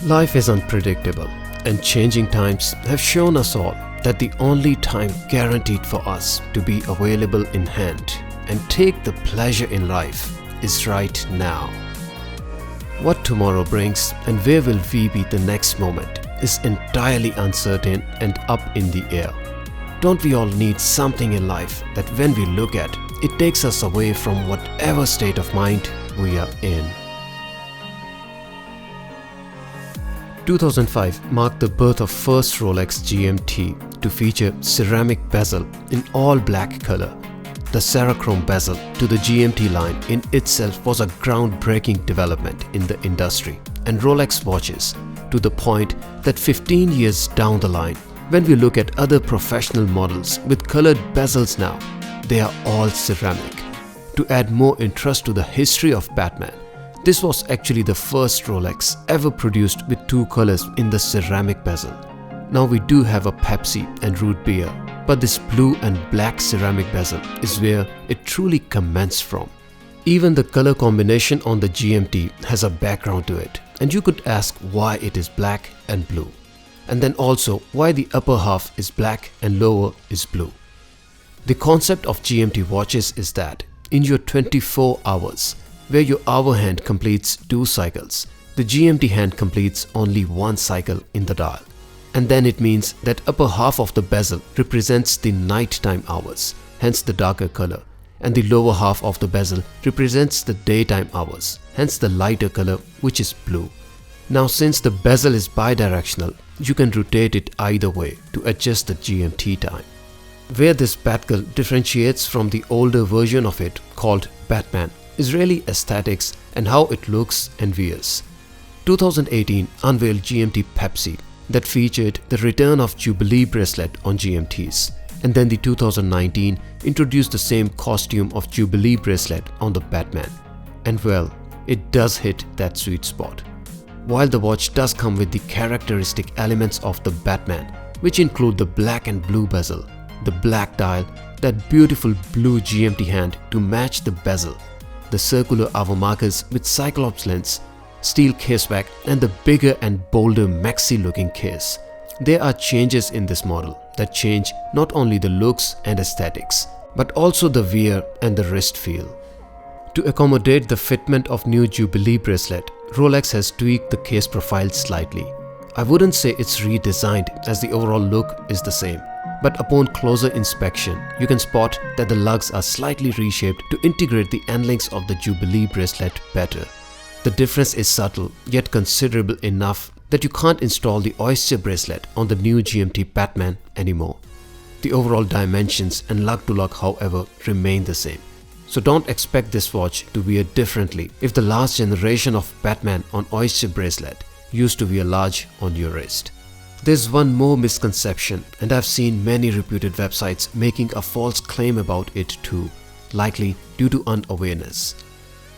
Life is unpredictable, and changing times have shown us all that the only time guaranteed for us to be available in hand and take the pleasure in life is right now. What tomorrow brings and where will we be the next moment is entirely uncertain and up in the air. Don't we all need something in life that when we look at, it takes us away from whatever state of mind we are in? 2005 marked the birth of first Rolex GMT to feature ceramic bezel in all black color. The Cerachrome bezel to the GMT line in itself was a groundbreaking development in the industry and Rolex watches, to the point that 15 years down the line, when we look at other professional models with colored bezels now, they are all ceramic. To add more interest to the history of Batman, this was actually the first Rolex ever produced with two colors in the ceramic bezel. Now we do have a Pepsi and root beer, but this blue and black ceramic bezel is where it truly commenced from. Even the color combination on the GMT has a background to it, and you could ask why it is black and blue. And then also why the upper half is black and lower is blue. The concept of GMT watches is that in your 24 hours, where your hour hand completes 2 cycles, the GMT hand completes only 1 cycle in the dial. And then it means that upper half of the bezel represents the nighttime hours, hence the darker color, and the lower half of the bezel represents the daytime hours, hence the lighter color, which is blue. Now since the bezel is bidirectional, you can rotate it either way to adjust the GMT time. Where this Batgirl differentiates from the older version of it called Batman is really aesthetics and how it looks and wears. 2018 unveiled GMT Pepsi that featured the return of Jubilee bracelet on GMTs, and then the 2019 introduced the same costume of Jubilee bracelet on the Batman. And well, it does hit that sweet spot. While the watch does come with the characteristic elements of the Batman, which include the black and blue bezel, the black dial, that beautiful blue GMT hand to match the bezel, the circular hour markers with Cyclops lens, steel caseback and the bigger and bolder maxi looking case. There are changes in this model that change not only the looks and aesthetics, but also the wear and the wrist feel. To accommodate the fitment of new Jubilee bracelet, Rolex has tweaked the case profile slightly. I wouldn't say it's redesigned as the overall look is the same, but upon closer inspection, you can spot that the lugs are slightly reshaped to integrate the endlinks of the Jubilee bracelet better. The difference is subtle yet considerable enough that you can't install the Oyster bracelet on the new GMT Batman anymore. The overall dimensions and lug to lug, however, remain the same. So don't expect this watch to wear differently if the last generation of Batman on Oyster bracelet used to wear large on your wrist. There's one more misconception, and I've seen many reputed websites making a false claim about it too, likely due to unawareness.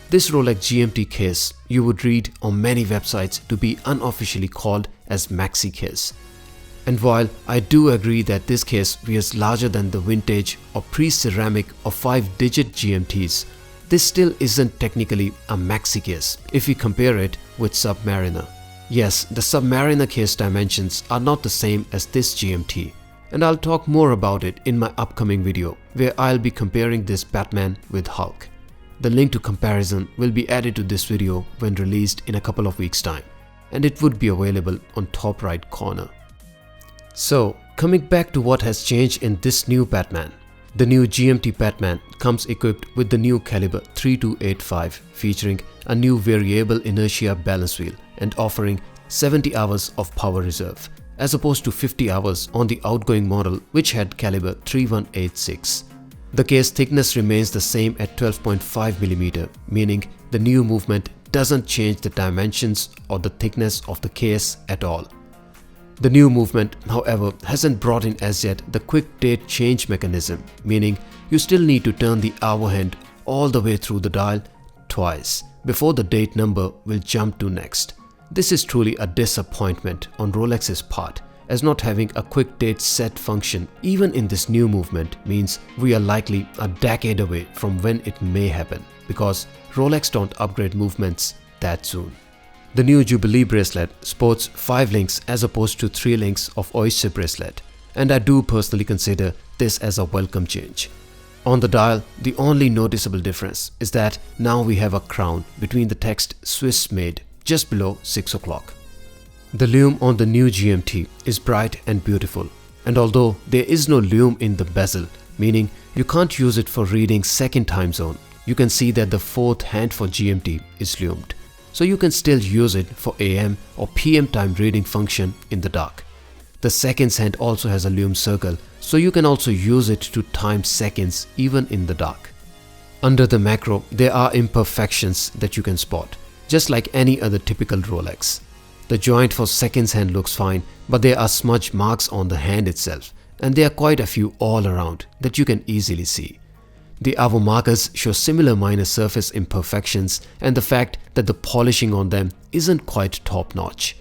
This Rolex GMT case you would read on many websites to be unofficially called as maxi case. And while I do agree that this case wears larger than the vintage or pre-ceramic or 5-digit GMTs, this still isn't technically a maxi case if we compare it with Submariner. Yes, the Submariner case dimensions are not the same as this GMT, and I'll talk more about it in my upcoming video where I'll be comparing this Batman with Hulk. The link to comparison will be added to this video when released in a couple of weeks' time, and it would be available on top right corner. So, coming back to what has changed in this new Batman. The new GMT Batman comes equipped with the new caliber 3285 featuring a new variable inertia balance wheel and offering 70 hours of power reserve as opposed to 50 hours on the outgoing model which had caliber 3186. The case thickness remains the same at 12.5mm, meaning the new movement doesn't change the dimensions or the thickness of the case at all. The new movement, however, hasn't brought in as yet the quick date change mechanism, meaning you still need to turn the hour hand all the way through the dial twice before the date number will jump to next. This is truly a disappointment on Rolex's part, as not having a quick date set function even in this new movement means we are likely a decade away from when it may happen, because Rolex don't upgrade movements that soon. The new Jubilee bracelet sports 5 links as opposed to 3 links of Oyster bracelet, and I do personally consider this as a welcome change. On the dial, the only noticeable difference is that now we have a crown between the text Swiss made just below 6 o'clock. The lume on the new GMT is bright and beautiful, and although there is no lume in the bezel, meaning you can't use it for reading second time zone, you can see that the 4th hand for GMT is lumed, so you can still use it for AM or PM time reading function in the dark. The seconds hand also has a lume circle, so you can also use it to time seconds even in the dark. Under the macro, there are imperfections that you can spot, just like any other typical Rolex. The joint for seconds hand looks fine, but there are smudge marks on the hand itself, and there are quite a few all around that you can easily see. The hour markers show similar minor surface imperfections and the fact that the polishing on them isn't quite top notch.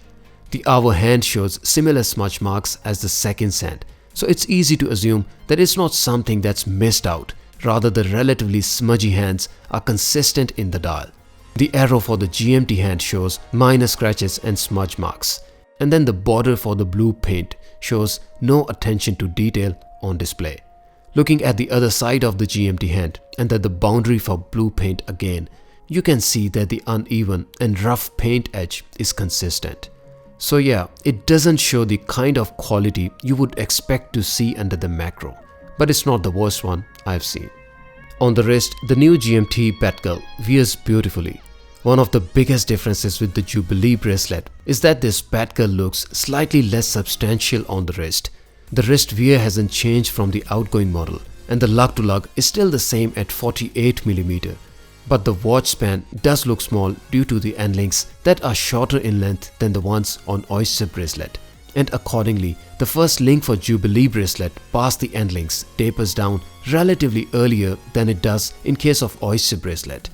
The hour hand shows similar smudge marks as the seconds hand, so it's easy to assume that it's not something that's missed out, rather the relatively smudgy hands are consistent in the dial. The arrow for the GMT hand shows minor scratches and smudge marks, and then the border for the blue paint shows no attention to detail on display. Looking at the other side of the GMT hand and at the boundary for blue paint again, you can see that the uneven and rough paint edge is consistent. So yeah, it doesn't show the kind of quality you would expect to see under the macro, but it's not the worst one I've seen. On the wrist, the new GMT Batgirl wears beautifully. One of the biggest differences with the Jubilee bracelet is that this Batgirl looks slightly less substantial on the wrist. The wrist wear hasn't changed from the outgoing model, and the lug to lug is still the same at 48mm. But the watch span does look small due to the end links that are shorter in length than the ones on Oyster bracelet, and accordingly, the first link for Jubilee bracelet past the end links tapers down relatively earlier than it does in case of Oyster bracelet.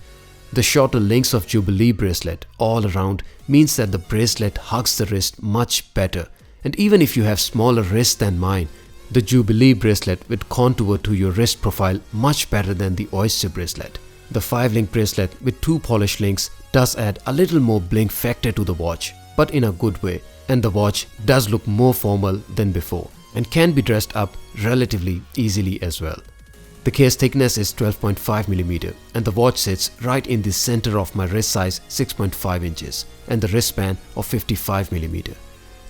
The shorter links of Jubilee bracelet all around means that the bracelet hugs the wrist much better, and even if you have smaller wrists than mine, the Jubilee bracelet would contour to your wrist profile much better than the Oyster bracelet. The 5-link bracelet with 2 polished links does add a little more blink factor to the watch, but in a good way, and the watch does look more formal than before and can be dressed up relatively easily as well. The case thickness is 12.5mm and the watch sits right in the center of my wrist size 6.5 inches and the wrist span of 55mm.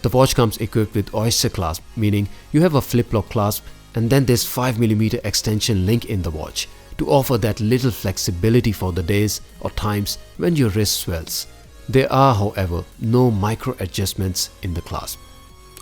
The watch comes equipped with Oyster clasp, meaning you have a flip-lock clasp and then this 5mm extension link in the watch to offer that little flexibility for the days or times when your wrist swells. There are, however, no micro adjustments in the clasp.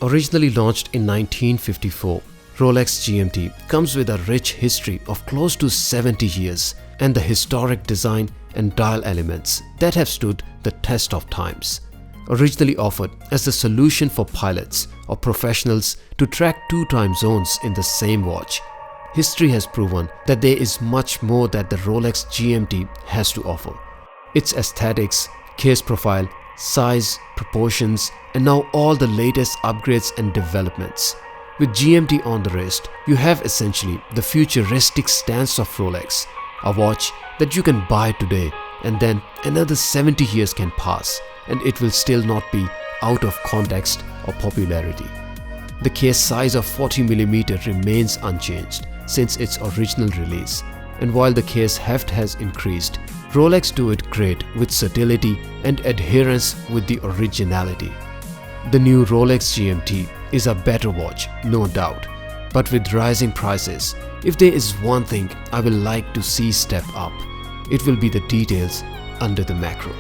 Originally launched in 1954, Rolex GMT comes with a rich history of close to 70 years and the historic design and dial elements that have stood the test of times. Originally offered as the solution for pilots or professionals to track 2 time zones in the same watch, history has proven that there is much more that the Rolex GMT has to offer. Its aesthetics, case profile, size, proportions, and now all the latest upgrades and developments. With GMT on the wrist, you have essentially the futuristic stance of Rolex, a watch that you can buy today and then another 70 years can pass and it will still not be out of context or popularity. The case size of 40mm remains unchanged since its original release, and while the case heft has increased, Rolex do it great with subtlety and adherence with the originality. The new Rolex GMT is a better watch, no doubt, but with rising prices, if there is one thing I will like to see step up, it will be the details under the macro.